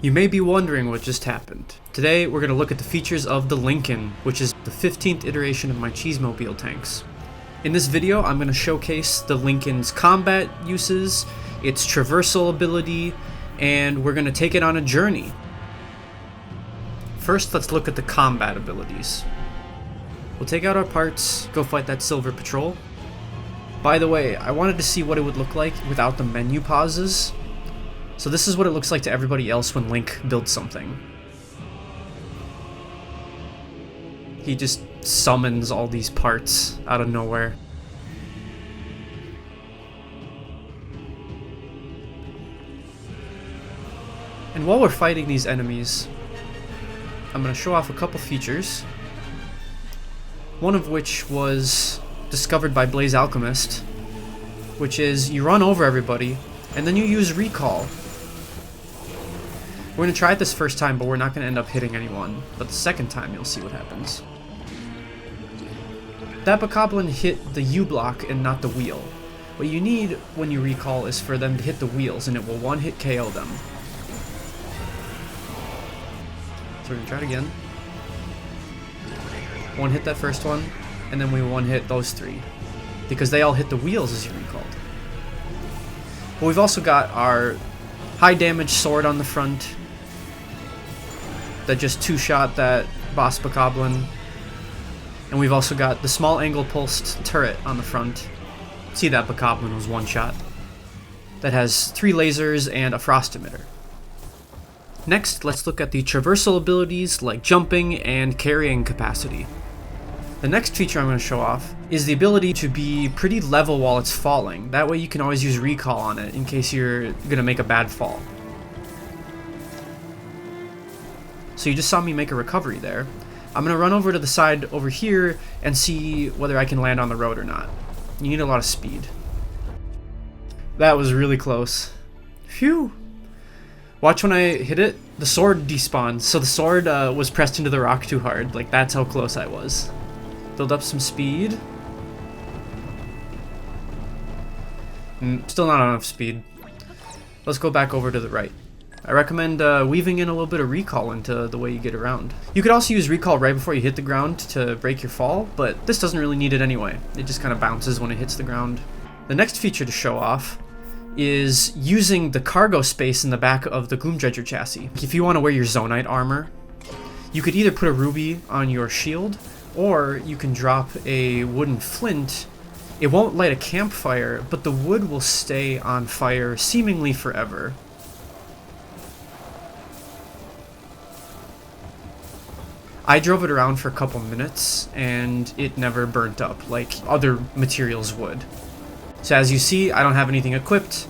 You may be wondering what just happened. Today we're going to look at the features of the Lincoln, which is the 15th iteration of my Cheesemobile tanks. In this video I'm going to showcase the Lincoln's combat uses, its traversal ability, and we're going to take it on a journey. First, let's look at the combat abilities. We'll take out our parts, go fight that silver patrol. By the way, I wanted to see what it would look like without the menu pauses. So this is what it looks like to everybody else when Link builds something. He just summons all these parts out of nowhere. And while we're fighting these enemies, I'm going to show off a couple features. One of which was discovered by Blaze Alchemist, which is you run over everybody and then you use recall. We're going to try it this first time, but we're not going to end up hitting anyone. But the second time, you'll see what happens. That Bokoblin hit the U block and not the wheel. What you need when you recall is for them to hit the wheels, and it will one-hit KO them. So we're going to try it again. One hit that first one, and then we one-hit those three. Because they all hit the wheels as you recalled. But we've also got our high damage sword on the front that just two-shot that boss Bokoblin. And we've also got the small angle pulsed turret on the front. See, that Bokoblin was one shot. That has 3 lasers and a frost emitter. Next, let's look at the traversal abilities like jumping and carrying capacity. The next feature I'm going to show off is the ability to be pretty level while it's falling. That way you can always use recall on it in case you're going to make a bad fall. So you just saw me make a recovery there. I'm going to run over to the side over here and see whether I can land on the road or not. You need a lot of speed. That was really close. Phew! Watch when I hit it, the sword despawns. So the sword was pressed into the rock too hard. Like, that's how close I was. Build up some speed. Still not enough speed. Let's go back over to the right. I recommend weaving in a little bit of recall into the way you get around. You could also use recall right before you hit the ground to break your fall, but this doesn't really need it anyway. It just kind of bounces when it hits the ground. The next feature to show off is using the cargo space in the back of the Gloomdredger chassis. If you want to wear your Zonite armor, you could either put a ruby on your shield, or you can drop a wooden flint. It won't light a campfire, but the wood will stay on fire seemingly forever. I drove it around for a couple minutes, and it never burnt up like other materials would. So as you see, I don't have anything equipped,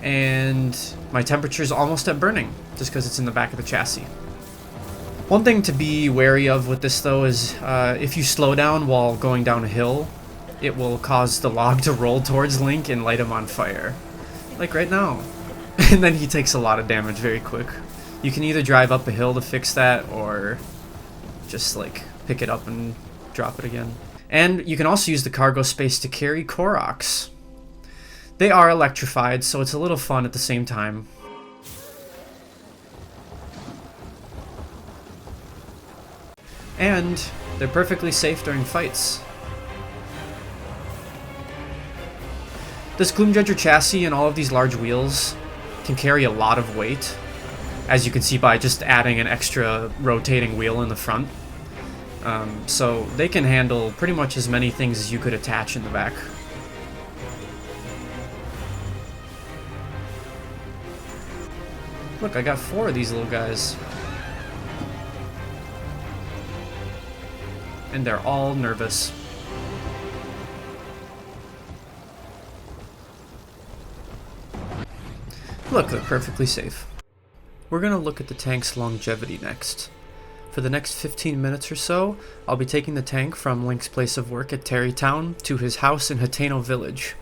and my temperature's almost at burning, just because it's in the back of the chassis. One thing to be wary of with this though is if you slow down while going down a hill, it will cause the log to roll towards Link and light him on fire. Like right now. And then he takes a lot of damage very quick. You can either drive up a hill to fix that, or just like pick it up and drop it again. And you can also use the cargo space to carry Koroks. They are electrified, so it's a little fun at the same time. And they're perfectly safe during fights. This Gloomdredger chassis and all of these large wheels can carry a lot of weight, as you can see by just adding an extra rotating wheel in the front. So they can handle pretty much as many things as you could attach in the back. Look, I got 4 of these little guys. And they're all nervous. Look, they're perfectly safe. We're going to look at the tank's longevity next. For the next 15 minutes or so, I'll be taking the tank from Link's place of work at Terrytown to his house in Hateno village.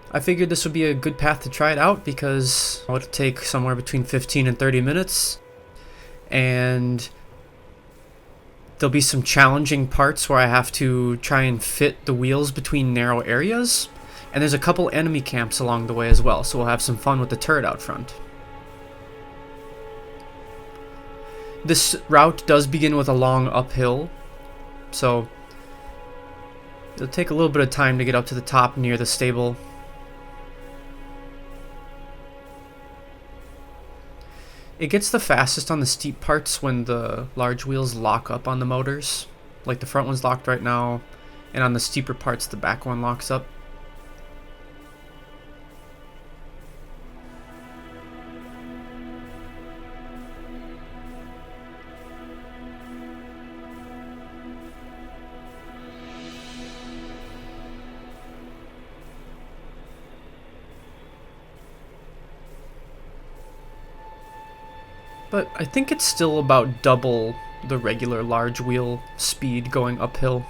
I figured this would be a good path to try it out because it would take somewhere between 15 and 30 minutes, and there'll be some challenging parts where I have to try and fit the wheels between narrow areas, And there's a couple enemy camps along the way as well, so we'll have some fun with the turret out front. This route does begin with a long uphill, so it'll take a little bit of time to get up to the top near the stable. It gets the fastest on the steep parts when the large wheels lock up on the motors. Like the front one's locked right now, and on the steeper parts the back one locks up. But I think it's still about double the regular large wheel speed going uphill.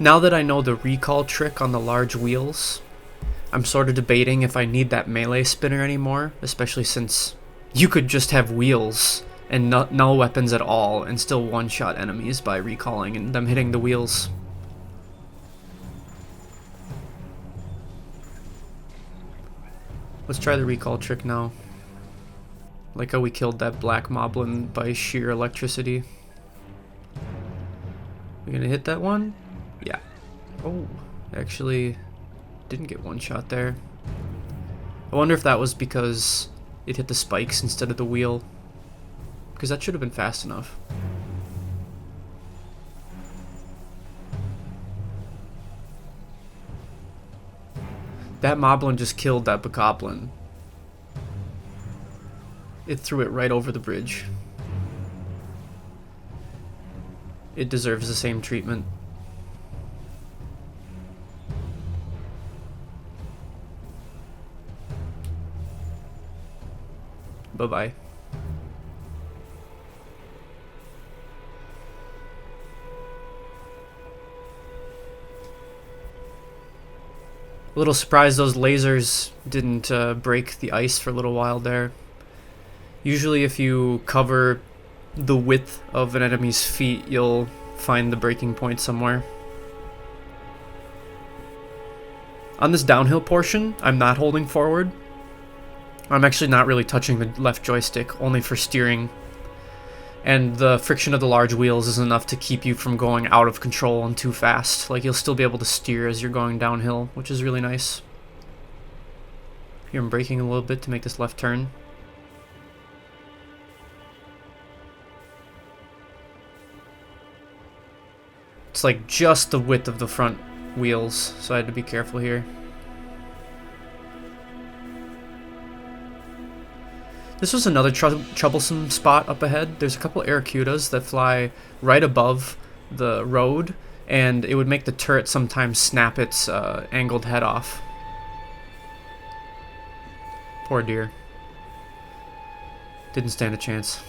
Now that I know the recall trick on the large wheels, I'm sort of debating if I need that melee spinner anymore, especially since you could just have wheels and no weapons at all and still one-shot enemies by recalling and them hitting the wheels. Let's try the recall trick now. Like how we killed that black moblin by sheer electricity. We gonna hit that one? Yeah. Oh, actually didn't get one shot there. I wonder if that was because it hit the spikes instead of the wheel. Because that should have been fast enough. That moblin just killed that bokoblin. It threw it right over the bridge. It deserves the same treatment. Bye-bye. A little surprised those lasers didn't break the ice for a little while there. Usually if you cover the width of an enemy's feet, you'll find the breaking point somewhere. On this downhill portion, I'm not holding forward. I'm actually not really touching the left joystick, only for steering. And the friction of the large wheels is enough to keep you from going out of control and too fast. Like, you'll still be able to steer as you're going downhill, which is really nice. Here I'm braking a little bit to make this left turn. It's like just the width of the front wheels, so I had to be careful here. This was another troublesome spot up ahead. There's a couple Aracudas that fly right above the road, and it would make the turret sometimes snap its angled head off. Poor deer. Didn't stand a chance.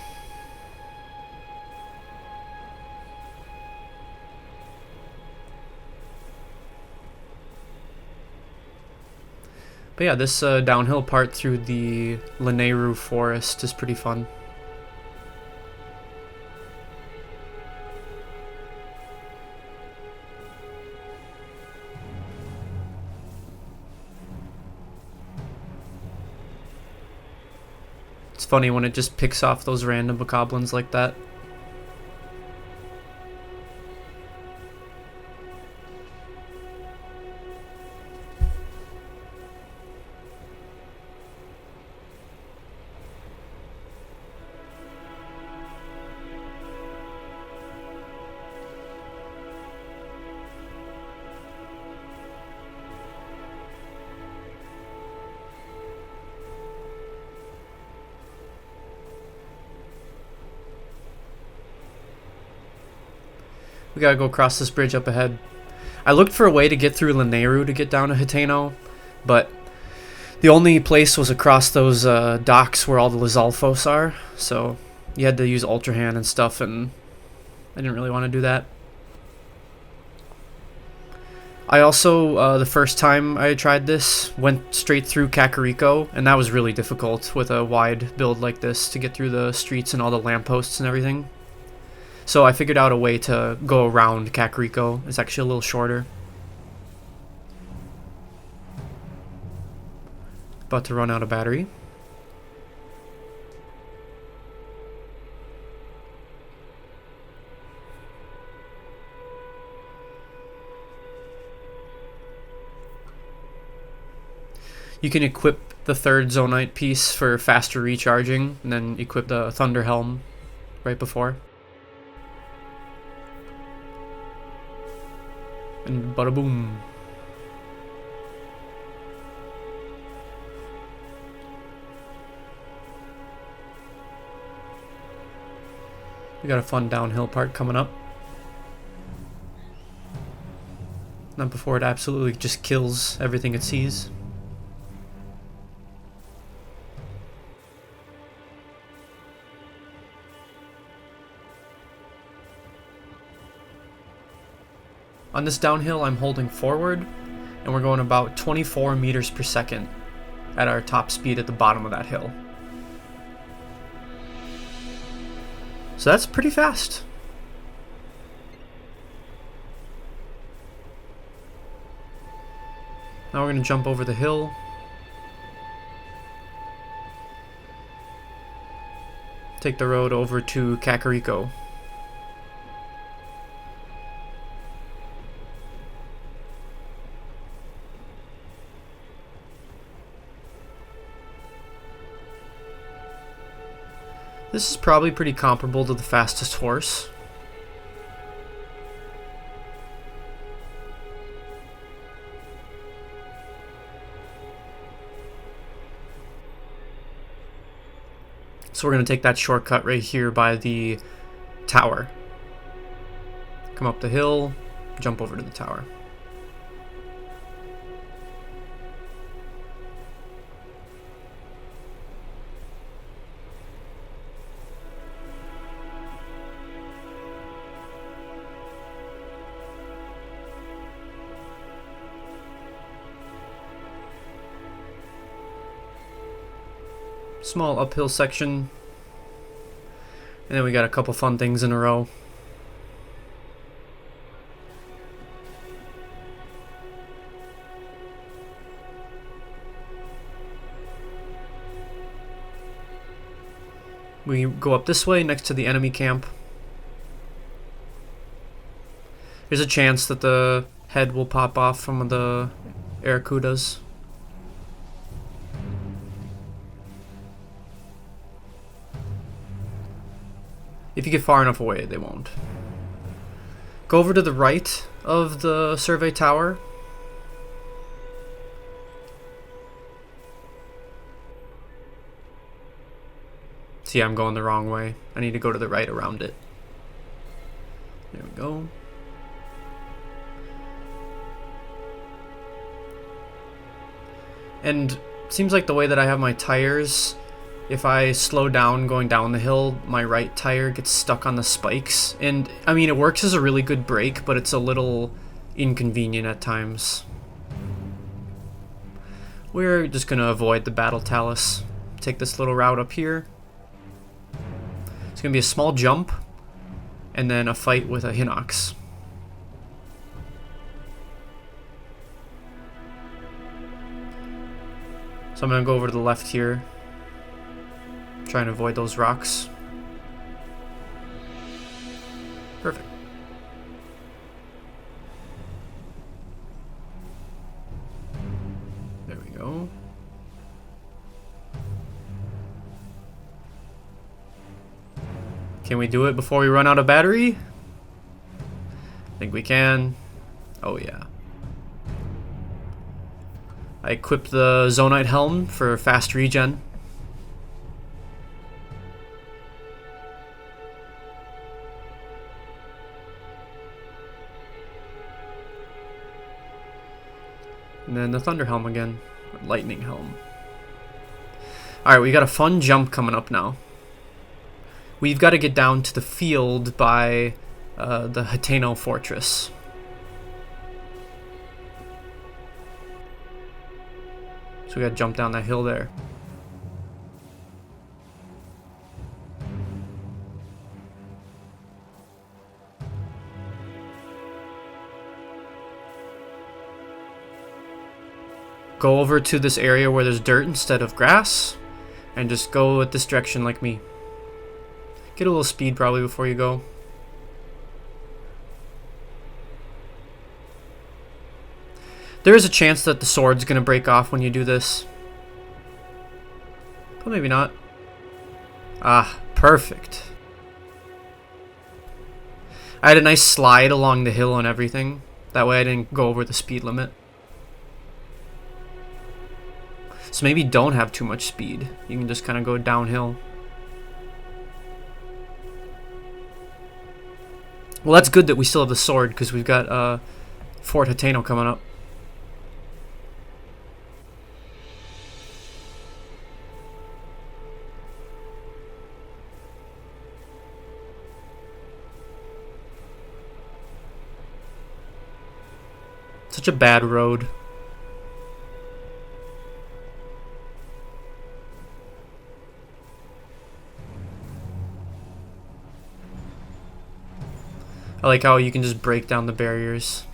But yeah, this downhill part through the Linkoln forest is pretty fun. It's funny when it just picks off those random bokoblins like that. We gotta go across this bridge up ahead. I looked for a way to get through Linkoln to get down to Hateno, but the only place was across those docks where all the Lizalfos are, so You had to use Ultra Hand and stuff, and I didn't really want to do that. I also, the first time I tried this, went straight through Kakariko, and that was really difficult with a wide build like this to get through the streets and all the lampposts and everything. So I figured out a way to go around Kakariko. It's actually a little shorter. About to run out of battery. You can equip the third Zonite piece for faster recharging, and then equip the Thunder Helm right before. And bada boom. We got a fun downhill part coming up. Not before it absolutely just kills everything it sees. On this downhill, I'm holding forward, and we're going about 24 meters per second at our top speed at the bottom of that hill. So that's pretty fast. Now we're going to jump over the hill. Take the road over to Kakariko. This is probably pretty comparable to the fastest horse. So we're going to take that shortcut right here by the tower. Come up the hill, jump over to the tower. Small uphill section, and then we got a couple fun things in a row. We go up this way next to the enemy camp. There's a chance that the head will pop off from the Aracudas. If you get far enough away, they won't. Go over to the right of the survey tower. See, I'm going the wrong way. I need to go to the right around it. There we go. And it seems like the way that I have my tires, if I slow down going down the hill, my right tire gets stuck on the spikes. And, I mean, it works as a really good brake, but it's a little inconvenient at times. We're just going to avoid the Battle Talus. Take this little route up here. It's going to be a small jump, and then a fight with a Hinox. So I'm going to go over to the left here. Try and avoid those rocks. Perfect. There we go. Can we do it before we run out of battery? I think we can. Oh yeah. I equipped the Zonite helm for fast regen. And then the Thunder Helm again. Lightning Helm. Alright, we got a fun jump coming up now. we've got to get down to the field by the Hateno fortress. So we got to jump down that hill there. Go over to this area where there's dirt instead of grass, and just go with this direction like me. Get a little speed probably before you go. There is a chance that the sword's gonna break off when you do this. But maybe not. Ah, perfect. I had a nice slide along the hill and everything. That way I didn't go over the speed limit. So maybe don't have too much speed. You can just kind of go downhill. Well, that's good that we still have the sword, because we've got Fort Hateno coming up. Such a bad road. I like how you can just break down the barriers.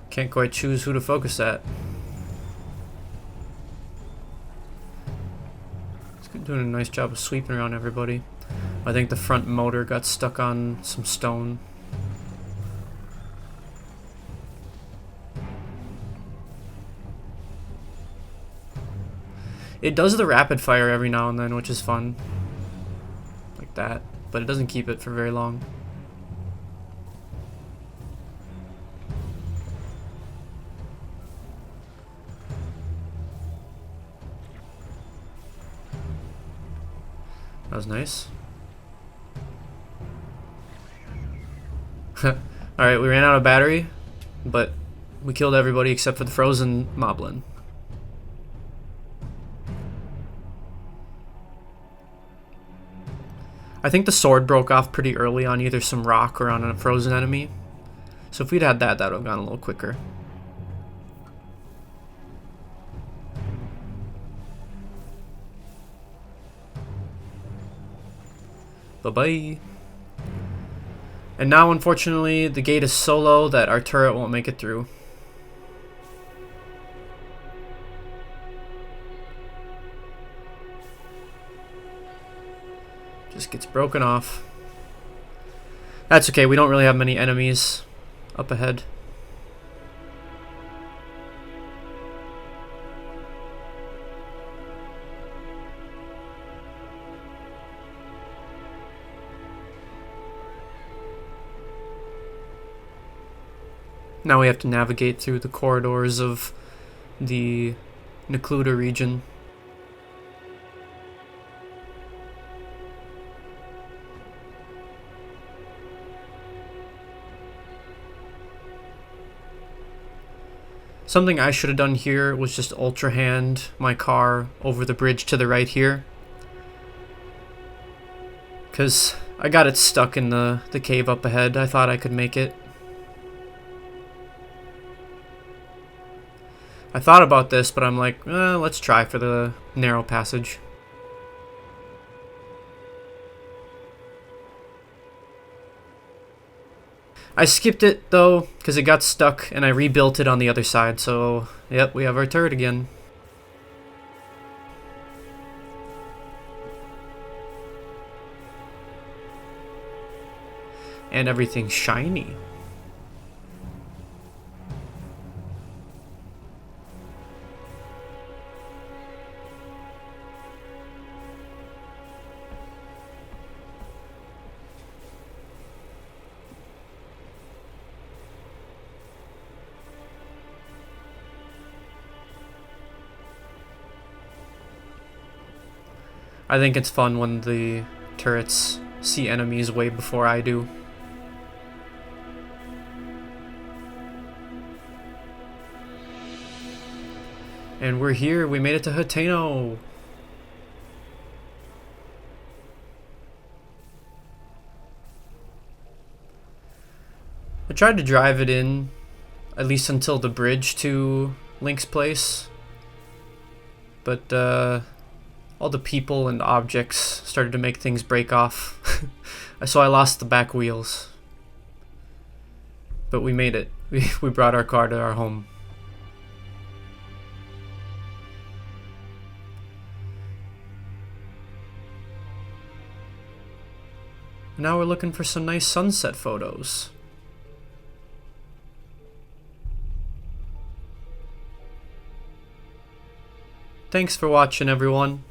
Can't quite choose who to focus at. It's doing a nice job of sweeping around everybody. I think the front motor got stuck on some stone. It does the rapid fire every now and then, which is fun. Like that. But it doesn't keep it for very long. That was nice. Alright, we ran out of battery, but we killed everybody except for the frozen moblin. I think the sword broke off pretty early on either some rock or on a frozen enemy. So if we'd had that, that would have gone a little quicker. Bye-bye. And now, unfortunately, the gate is so low that our turret won't make it through. Just gets broken off. That's okay, we don't really have many enemies up ahead. Now we have to navigate through the corridors of the Necluda region. Something I should have done here was just ultra hand my car over the bridge to the right here. Because I got it stuck in the cave up ahead. I thought I could make it. I thought about this, but I'm like, let's try for the narrow passage. I skipped it, though, because it got stuck, and I rebuilt it on the other side, so, yep, we have our turret again. And everything's shiny. I think it's fun when the turrets see enemies way before I do. And we're here. We made it to Hateno. I tried to drive it in, at least until the bridge to Link's place. But all the people and objects started to make things break off. So I lost the back wheels. But we made it. We brought our car to our home. Now we're looking for some nice sunset photos. Thanks for watching, everyone.